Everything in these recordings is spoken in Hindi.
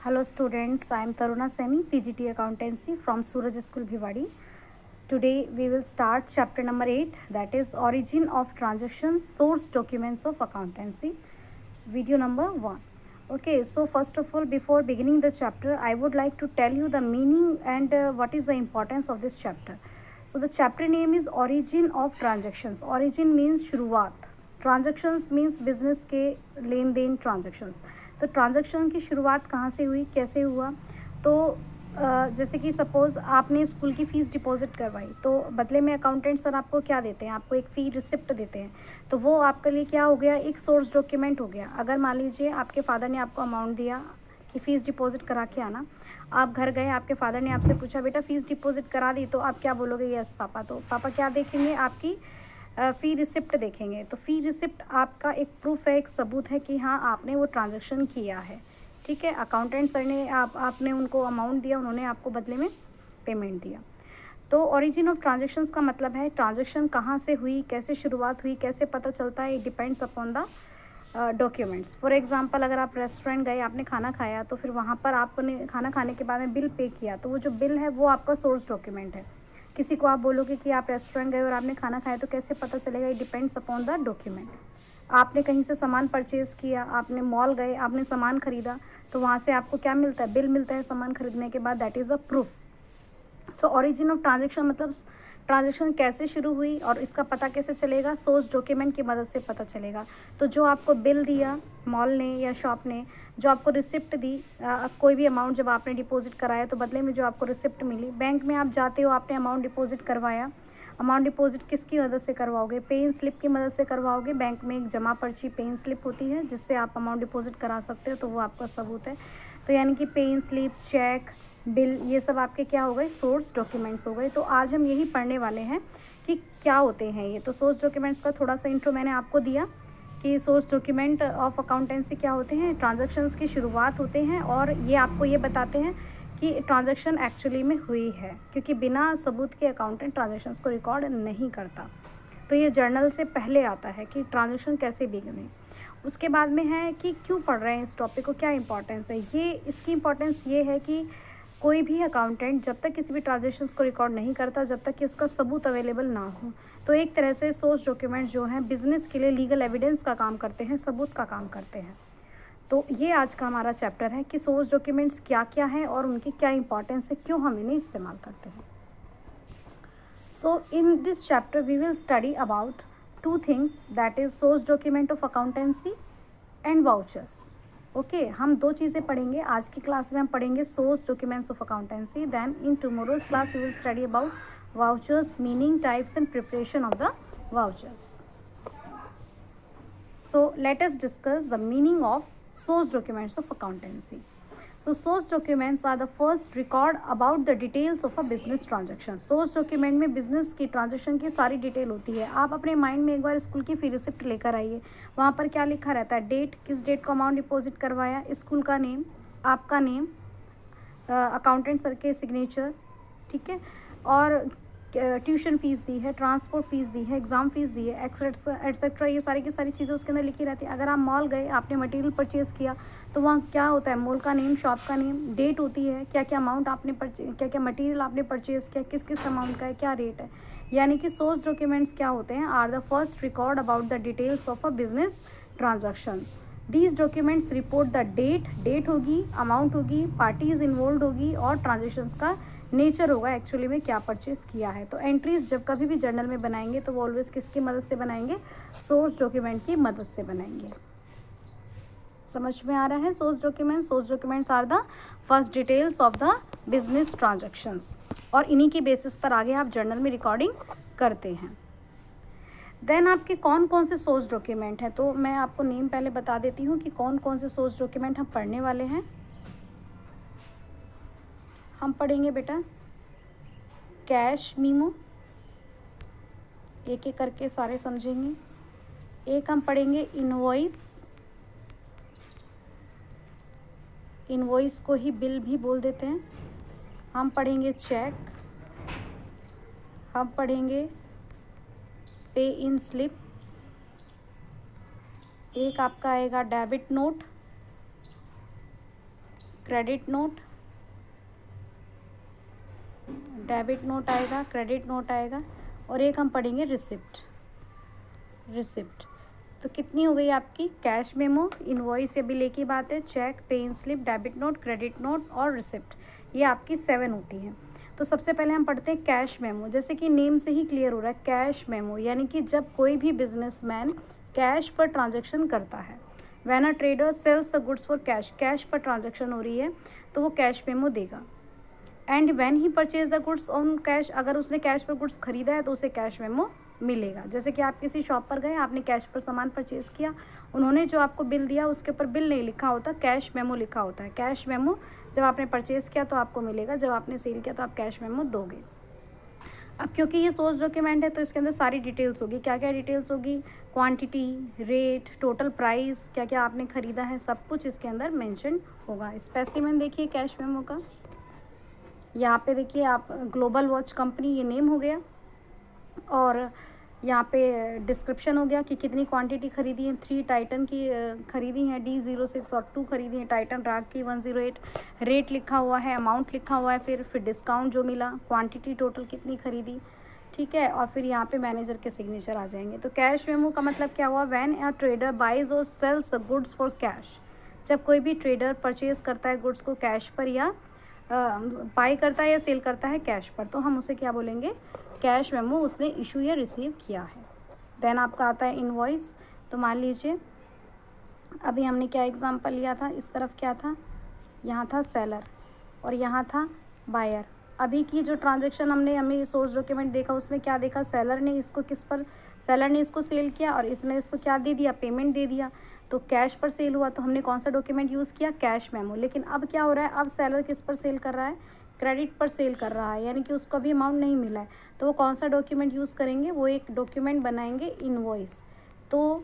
Hello students, I am Taruna Saini, PGT Accountancy from Suraj School Bhiwadi. Today we will start chapter number 8, that is Origin of Transactions, Source Documents of Accountancy, video number 1. Okay, so first of all, before beginning the chapter, I would like to tell you the meaning and what is the importance of this chapter. So the chapter name is Origin of Transactions. Origin means शुरुआत, ट्रांजेक्शन्स मीन्स बिजनेस के लेन देन ट्रांजेक्शन्स। तो ट्रांजेक्शन की शुरुआत कहाँ से हुई, कैसे हुआ? तो जैसे कि सपोज़ आपने स्कूल की फ़ीस डिपॉजिट करवाई, तो बदले में अकाउंटेंट सर आपको क्या देते हैं? आपको एक फ़ी रिसिप्ट देते हैं। तो वो आपके लिए क्या हो गया? एक सोर्स डॉक्यूमेंट हो गया। अगर मान लीजिए आपके फादर ने आपको अमाउंट दिया कि फ़ीस डिपॉजिट करा के आना, आप घर गए, आपके फादर ने आपसे पूछा बेटा फ़ीस डिपॉजिट करा दी, तो आप क्या बोलोगे? Yes papa. तो पापा क्या देखेंगे? आपकी फ़ी रिसिप्ट देखेंगे। तो फ़ी रिसिप्ट आपका एक प्रूफ है, एक सबूत है कि हाँ आपने वो ट्रांजैक्शन किया है। ठीक है, अकाउंटेंट सर ने आपने उनको अमाउंट दिया, उन्होंने आपको बदले में पेमेंट दिया। तो ओरिजिन ऑफ ट्रांजैक्शंस का मतलब है ट्रांजैक्शन कहाँ से हुई, कैसे शुरुआत हुई, कैसे पता चलता है, it depends upon the documents. For example, अगर आप रेस्टोरेंट गए, आपने खाना खाया, तो फिर वहाँ पर आपने खाना खाने के बाद में बिल पे किया, तो वो जो बिल है वो आपका सोर्स डॉक्यूमेंट है। किसी को आप बोलोगे कि आप रेस्टोरेंट गए और आपने खाना खाया, तो कैसे पता चलेगा? It depends upon the document. आपने कहीं से सामान परचेज़ किया, आपने मॉल गए, आपने सामान खरीदा, तो वहाँ से आपको क्या मिलता है? बिल मिलता है सामान खरीदने के बाद, that is a proof. So origin of transaction मतलब ट्रांजेक्शन कैसे शुरू हुई और इसका पता कैसे चलेगा? सोर्स डॉक्यूमेंट की मदद से पता चलेगा। तो जो आपको बिल दिया मॉल ने या शॉप ने, जो आपको रिसिप्ट दी, कोई भी अमाउंट जब आपने डिपॉजिट कराया, तो बदले में जो आपको रिसिप्ट मिली, बैंक में आप जाते हो, आपने अमाउंट डिपॉजिट करवाया। अमाउंट डिपॉजिट किसकी मदद से करवाओगे? पे इन स्लिप की मदद से करवाओगे। बैंक में एक जमा पर्ची पे इन स्लिप होती है जिससे आप अमाउंट डिपॉजिट करा सकते हो, तो वो आपका सबूत है। तो यानी कि पे इन स्लिप, चेक, बिल, ये सब आपके क्या हो गए? सोर्स डॉक्यूमेंट्स हो गए। तो आज हम यही पढ़ने वाले हैं कि क्या होते हैं ये। तो सोर्स डॉक्यूमेंट्स का थोड़ा सा इंट्रो मैंने आपको दिया कि सोर्स डॉक्यूमेंट ऑफ अकाउंटेंसी क्या होते हैं, ट्रांजैक्शंस की शुरुआत होते हैं और ये आपको ये बताते हैं कि ट्रांजैक्शन एक्चुअली में हुई है, क्योंकि बिना सबूत के अकाउंटेंट ट्रांजैक्शंस को रिकॉर्ड नहीं करता। तो ये जर्नल से पहले आता है कि ट्रांजैक्शन कैसे बिगड़े। उसके बाद में है कि क्यों पढ़ रहे हैं इस टॉपिक को, क्या इंपॉर्टेंस है। ये इसकी इंपॉर्टेंस ये है कि कोई भी अकाउंटेंट जब तक किसी भी ट्रांजैक्शंस को रिकॉर्ड नहीं करता, जब तक कि उसका सबूत अवेलेबल ना हो, तो एक तरह से सोर्स डॉक्यूमेंट जो हैं बिजनेस के लिए लीगल एविडेंस का काम करते हैं, सबूत का काम करते हैं। तो ये आज का हमारा चैप्टर है कि सोर्स डॉक्यूमेंट्स क्या क्या हैं और उनकी क्या इंपॉर्टेंस है, क्यों हम इन्हें इस्तेमाल करते हैं। So in this chapter we will study about two things, that is source document of accountancy and vouchers. Okay, हम दो चीज़ें पढ़ेंगे। आज की क्लास में हम पढ़ेंगे source documents of accountancy, then in tomorrow's class we will study about vouchers, meaning, types and preparation of the vouchers. So let us discuss the meaning of source documents of accountancy. So source documents are the first record about the details of a business transaction. Source document में business की transaction की सारी डिटेल होती है। आप अपने माइंड में एक बार स्कूल की फी रिसिप्ट लेकर आइए, वहाँ पर क्या लिखा रहता है? डेट, किस डेट को अमाउंट डिपॉजिट करवाया, स्कूल का नेम, आपका नेम, अकाउंटेंट सर के सिग्नेचर, ठीक है, और ट्यूशन फ़ीस दी है, ट्रांसपोर्ट फ़ीस दी है, एग्ज़ाम फ़ीस दी है, एक्सेट्रा, ये सारी की सारी चीज़ें उसके अंदर लिखी रहती है। अगर आप मॉल गए, आपने मटेरियल परचेज़ किया, तो वहाँ क्या होता है? मॉल का नेम, शॉप का नेम, डेट होती है, क्या क्या अमाउंट आपने क्या क्या मटेरियल आपने परचेज़ किया, किस किस अमाउंट का है, क्या रेट है। यानी कि सोर्स डॉक्यूमेंट्स क्या होते हैं? Are the first record about the details of a business transaction. These documents report the date होगी, अमाउंट होगी, पार्टीज इन्वॉल्व होगी और ट्रांजेक्शन्स का नेचर होगा, एक्चुअली में क्या परचेज़ किया है। तो एंट्रीज जब कभी भी जर्नल में बनाएंगे तो वो ऑलवेज किसकी मदद से बनाएंगे? सोर्स डॉक्यूमेंट की मदद से बनाएंगे। समझ में आ रहा है? Source documents are the first details of the business transactions, और इन्हीं की बेसिस पर आगे आप जर्नल में रिकॉर्डिंग करते हैं। देन आपके कौन कौन से सोर्स डॉक्यूमेंट हैं, तो मैं आपको नेम पहले बता देती हूँ कि कौन कौन से सोर्स डॉक्यूमेंट हम पढ़ने वाले हैं। हम पढ़ेंगे बेटा कैश मीमो, एक एक करके सारे समझेंगे। एक हम पढ़ेंगे इनवॉइस को ही बिल भी बोल देते हैं। हम पढ़ेंगे चेक, हम पढ़ेंगे पे इन स्लिप, एक आपका आएगा debit note, credit note, debit note आएगा, क्रेडिट नोट आएगा, और एक हम पढ़ेंगे रिसिप्ट। रिसिप्ट तो कितनी हो गई आपकी? कैश मेमो, इनवॉइस या बिल एक ही बात है, cheque, pay in slip, debit note, credit note और रिसिप्ट, ये आपकी 7 होती हैं। तो सबसे पहले हम पढ़ते हैं कैश मेमो। जैसे कि नेम से ही क्लियर हो रहा है, कैश मेमो यानी कि जब कोई भी बिजनेसमैन कैश पर ट्रांजैक्शन करता है। When a trader sells the goods for cash, cash पर ट्रांजैक्शन हो रही है तो वो कैश मेमो देगा। And when he purchase the goods on cash, अगर उसने कैश पर गुड्स खरीदा है तो उसे कैश मेमो मिलेगा। जैसे कि आप किसी शॉप पर गए, आपने कैश पर सामान परचेज किया, उन्होंने जो आपको बिल दिया उसके ऊपर बिल नहीं लिखा होता, कैश मेमो लिखा होता है। कैश मेमो जब आपने परचेज किया तो आपको मिलेगा, जब आपने सेल किया तो आप कैश मेमो दोगे। अब क्योंकि ये सोर्स डॉक्यूमेंट है तो इसके अंदर सारी डिटेल्स होगी। क्या क्या डिटेल्स होगी? क्वांटिटी, रेट, टोटल प्राइस, क्या क्या आपने ख़रीदा है, सब कुछ इसके अंदर मेंशन होगा। स्पेसिमेन देखिए कैश मेमो का, यहाँ पे देखिए आप ग्लोबल वॉच कंपनी, ये नेम हो गया, और यहाँ पे डिस्क्रिप्शन हो गया कि कितनी क्वांटिटी खरीदी है। 3 टाइटन की खरीदी हैं, D06 और 2 खरीदी हैं टाइटन राग की 108। रेट लिखा हुआ है, अमाउंट लिखा हुआ है, फिर डिस्काउंट जो मिला, क्वांटिटी टोटल कितनी खरीदी, ठीक है, और फिर यहाँ पे मैनेजर के सिग्नेचर आ जाएंगे। तो कैश मेमो का मतलब क्या हुआ? व्हेन अ ट्रेडर बाइज और sells the goods for cash, जब कोई भी ट्रेडर परचेज करता है गुड्स को कैश पर या बाई करता है या सेल करता है कैश पर, तो हम उसे क्या बोलेंगे? कैश मेमो उसने इशू या रिसीव किया है। देन आपका आता है इनवॉइस। तो मान लीजिए अभी हमने क्या एग्जांपल लिया था, इस तरफ क्या था, यहाँ था सेलर और यहाँ था बायर। अभी की जो ट्रांजैक्शन हमने सोर्स डॉक्यूमेंट देखा, उसमें क्या देखा? सेलर ने इसको सेल किया और इसने इसको क्या दे दिया? पेमेंट दे दिया। तो कैश पर सेल हुआ, तो हमने कौन सा डॉक्यूमेंट यूज़ किया? Cash memo. लेकिन अब क्या हो रहा है? अब सेलर किस पर सेल कर रहा है? क्रेडिट पर सेल कर रहा है, यानी कि उसको अभी अमाउंट नहीं मिला है। तो वो कौन सा डॉक्यूमेंट यूज़ करेंगे? वो एक डॉक्यूमेंट बनाएंगे, इनवॉइस। तो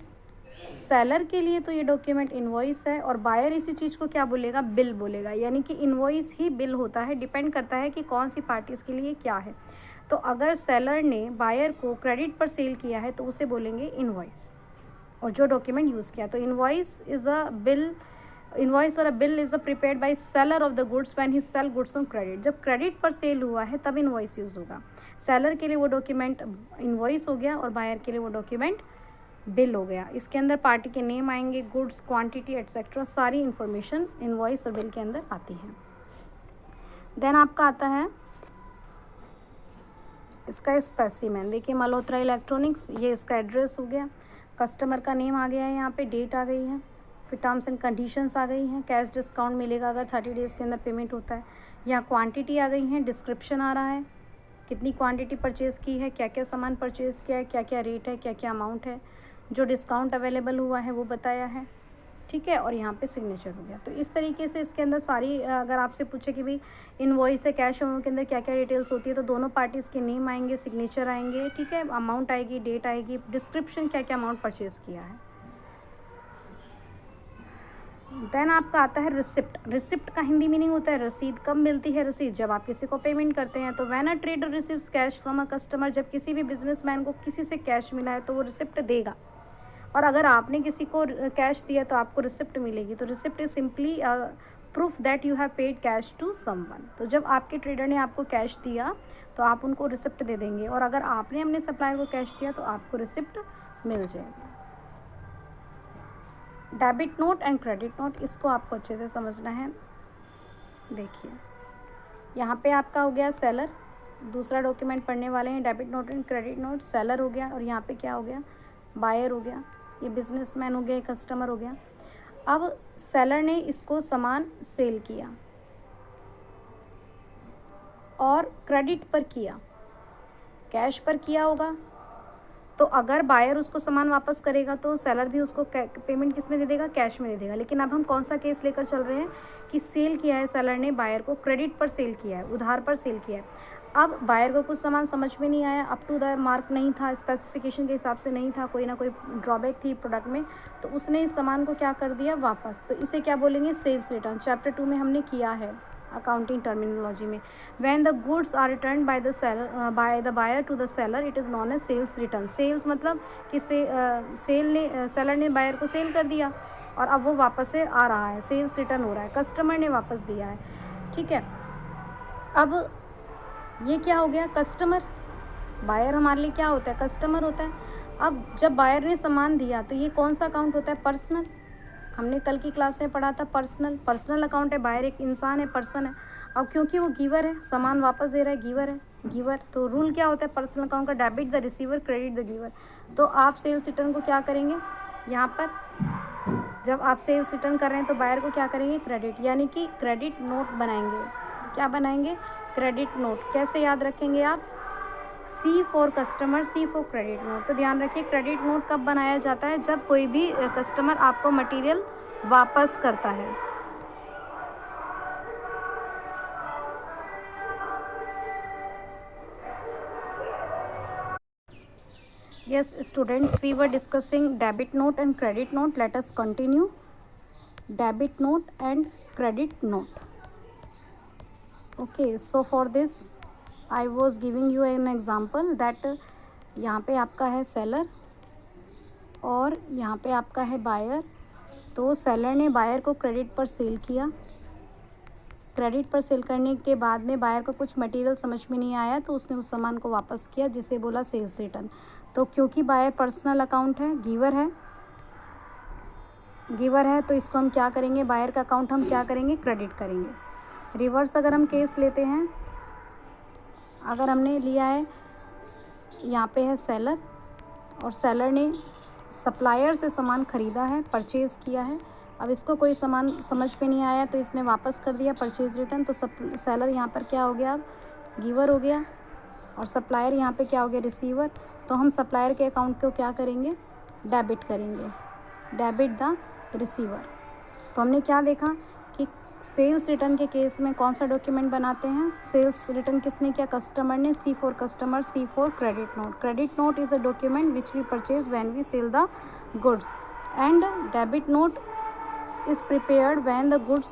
सेलर के लिए तो ये डॉक्यूमेंट इनवॉइस है, और बायर इसी चीज़ को क्या बोलेगा? बिल बोलेगा। यानी कि इनवॉइस ही बिल होता है, डिपेंड करता है कि कौन सी पार्टीज़ के लिए क्या है। तो अगर सेलर ने बायर को क्रेडिट पर सेल किया है तो उसे बोलेंगे इनवॉइस, और जो डॉक्यूमेंट यूज़ किया। तो invoice is a bill, invoice और a bill is a prepared by seller of the goods when he sell goods on credit. जब क्रेडिट पर सेल हुआ है तब इनवॉइस यूज़ होगा। सेलर के लिए वो डॉक्यूमेंट इनवॉइस हो गया और बायर के लिए वो डॉक्यूमेंट बिल हो गया। इसके अंदर पार्टी के नेम आएंगे, गुड्स, क्वांटिटी एट्सेट्रा, सारी इन्फॉर्मेशन इनवॉइस और बिल के अंदर आती है। देन आपका आता है इसका स्पेसिमेन। देखिए मल्होत्रा इलेक्ट्रॉनिक्स, ये इसका एड्रेस हो गया, कस्टमर का नेम आ गया है, यहाँ पे डेट आ गई है, फिर टर्म्स एंड कंडीशंस आ गई हैं, कैश डिस्काउंट मिलेगा अगर 30 डेज़ के अंदर पेमेंट होता है। यहाँ क्वांटिटी आ गई है, डिस्क्रिप्शन आ रहा है, कितनी क्वांटिटी परचेज़ की है, क्या क्या सामान परचेज़ किया है, क्या क्या रेट है, क्या क्या अमाउंट है, जो डिस्काउंट अवेलेबल हुआ है वो बताया है, ठीक है, और यहाँ पे सिग्नेचर हो गया। तो इस तरीके से इसके अंदर सारी, अगर आपसे पूछे कि भाई इनवॉइस है, कैश मेमो के अंदर क्या क्या डिटेल्स होती है, तो दोनों पार्टीज़ के नेम आएंगे, सिग्नेचर आएंगे, ठीक है, अमाउंट आएगी, डेट आएगी, डिस्क्रिप्शन क्या क्या अमाउंट परचेज़ किया है। देन आपका आता है रिसिप्ट। रिसिप्ट का हिंदी मीनिंग होता है रसीद। कब मिलती है रसीद? जब आप किसी को पेमेंट करते हैं। तो when a trader receives cash from a customer, जब किसी भी बिजनेसमैन को किसी से कैश मिला है तो वो रिसिप्ट देगा। और अगर आपने किसी को कैश दिया तो आपको रिसिप्ट मिलेगी। तो receipt is simply proof that you have paid cash to someone. तो जब आपके ट्रेडर ने आपको कैश दिया तो आप उनको रिसिप्ट दे देंगे, और अगर आपने अपने सप्लायर को कैश दिया तो आपको रिसिप्ट मिल जाएगी। Debit note and credit note, इसको आपको अच्छे से समझना है। देखिए यहाँ पे आपका हो गया सेलर, दूसरा डॉक्यूमेंट पढ़ने वाले हैं debit note and credit note. Seller हो गया, और यहाँ पे क्या हो गया? बायर हो गया, ये बिजनेसमैन हो गया, कस्टमर हो गया। अब सेलर ने इसको सामान सेल किया और क्रेडिट पर किया, कैश पर किया होगा। तो अगर बायर उसको सामान वापस करेगा तो सेलर भी उसको पेमेंट किस में दे देगा? कैश में दे देगा। लेकिन अब हम कौन सा केस लेकर चल रहे हैं कि सेल किया है सेलर ने बायर को, क्रेडिट पर सेल किया है, उधार पर सेल किया है। अब बायर को कुछ सामान समझ में नहीं आया, अप टू द मार्क नहीं था, स्पेसिफिकेशन के हिसाब से नहीं था, कोई ना कोई ड्रॉबैक थी प्रोडक्ट में, तो उसने इस सामान को क्या कर दिया? वापस। तो इसे क्या बोलेंगे? Sales return. चैप्टर 2 में हमने किया है अकाउंटिंग टर्मिनोलॉजी में। When the goods are return by the buyer to the seller, it is known as sales return. Sales मतलब कि सेलर ने बायर को सेल कर दिया और अब वो वापस से आ रहा है, सेल्स रिटर्न हो रहा है, कस्टमर ने वापस दिया है, ठीक है। अब ये क्या हो गया, कस्टमर, बायर हमारे लिए क्या होता है, कस्टमर होता है। अब जब बायर ने सामान दिया तो ये कौन सा अकाउंट होता है, पर्सनल। हमने कल की क्लास में पढ़ा था पर्सनल अकाउंट है, बायर एक इंसान है, पर्सन है। अब क्योंकि वो गिवर है, सामान वापस दे रहा है, गिवर है, गिवर, तो रूल क्या होता है पर्सनल अकाउंट का, debit the receiver credit the giver. तो आप सेल्स रिटर्न को क्या करेंगे, यहाँ पर जब आप सेल्स रिटर्न कर रहे हैं तो बायर को क्या करेंगे, क्रेडिट, यानी कि क्रेडिट नोट बनाएंगे। क्या बनाएंगे, क्रेडिट नोट। कैसे याद रखेंगे आप, C for customer, C for credit note. तो ध्यान रखिए क्रेडिट नोट कब बनाया जाता है, जब कोई भी कस्टमर आपको मटेरियल वापस करता है। Yes, students, we were discussing debit note and credit note. Let us continue. Debit note and credit note. Okay, so for this I was giving you an example that यहाँ पे आपका है सेलर और यहाँ पे आपका है बायर। तो सेलर ने बायर को क्रेडिट पर सेल किया, क्रेडिट पर सेल करने के बाद में बायर को कुछ मटेरियल समझ में नहीं आया तो उसने उस सामान को वापस किया, जिसे बोला सेल्स रिटर्न। तो क्योंकि बायर पर्सनल अकाउंट है, गिवर है, तो इसको हम क्या करेंगे, बायर का अकाउंट हम क्या करेंगे, क्रेडिट करेंगे। रिवर्स अगर हम केस लेते हैं, अगर हमने लिया है, यहाँ पे है सेलर और सेलर ने सप्लायर से सामान ख़रीदा है, परचेज़ किया है। अब इसको कोई सामान समझ में नहीं आया तो इसने वापस कर दिया, परचेज़ रिटर्न। तो सेलर यहाँ पर क्या हो गया, अब गिवर हो गया और सप्लायर यहाँ पे क्या हो गया, रिसीवर। तो हम सप्लायर के अकाउंट को क्या करेंगे, डेबिट करेंगे, डेबिट द रिसीवर। तो हमने क्या देखा कि सेल्स रिटर्न के केस में कौन सा डॉक्यूमेंट बनाते हैं, सेल्स रिटर्न किसने किया, कस्टमर ने, C for customer, C for credit note. Credit note is a document which we purchase when we sell the goods and debit note is prepared when the goods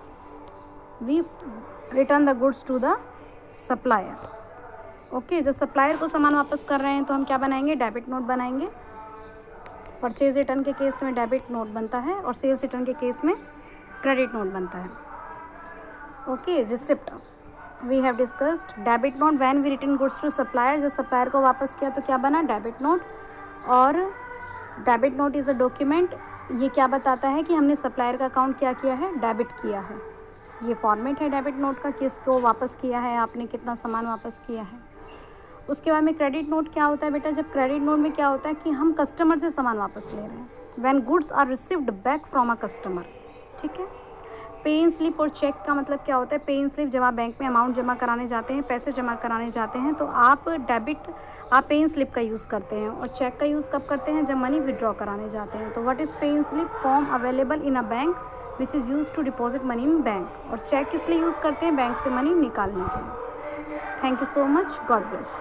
we return the goods to the supplier. Okay, जब सप्लायर को सामान वापस कर रहे हैं तो हम क्या बनाएंगे, डेबिट नोट बनाएंगे। परचेज रिटर्न के केस में डेबिट नोट बनता है और सेल्स रिटर्न के केस में क्रेडिट नोट बनता है। Okay, receipt we have discussed. Debit note when we return goods to supplier, जब सप्लायर को वापस किया तो क्या बना, डेबिट नोट। और debit note is a document, ये क्या बताता है कि हमने सप्लायर का अकाउंट क्या किया है, डेबिट किया है। ये फॉर्मेट है डेबिट नोट का, किसको वापस किया है आपने, कितना सामान वापस किया है। उसके बाद में क्रेडिट नोट क्या होता है बेटा, जब क्रेडिट नोट में क्या होता है कि हम कस्टमर से सामान वापस ले रहे हैं, when goods are received back from a customer, ठीक है। पे इन स्लिप और चेक का मतलब क्या होता है, पे इन स्लिप जब आप बैंक में अमाउंट जमा कराने जाते हैं, पैसे जमा कराने जाते हैं, तो आप पे इन स्लिप का यूज़ करते हैं। और चेक का यूज़ कब करते हैं, जब मनी विड्रॉ कराने जाते हैं। तो what is pay in slip, form available in a bank which is use to deposit money in bank. और चेक किस लिए यूज़ करते हैं, बैंक से मनी निकालने के लिए। Thank you so much, God bless.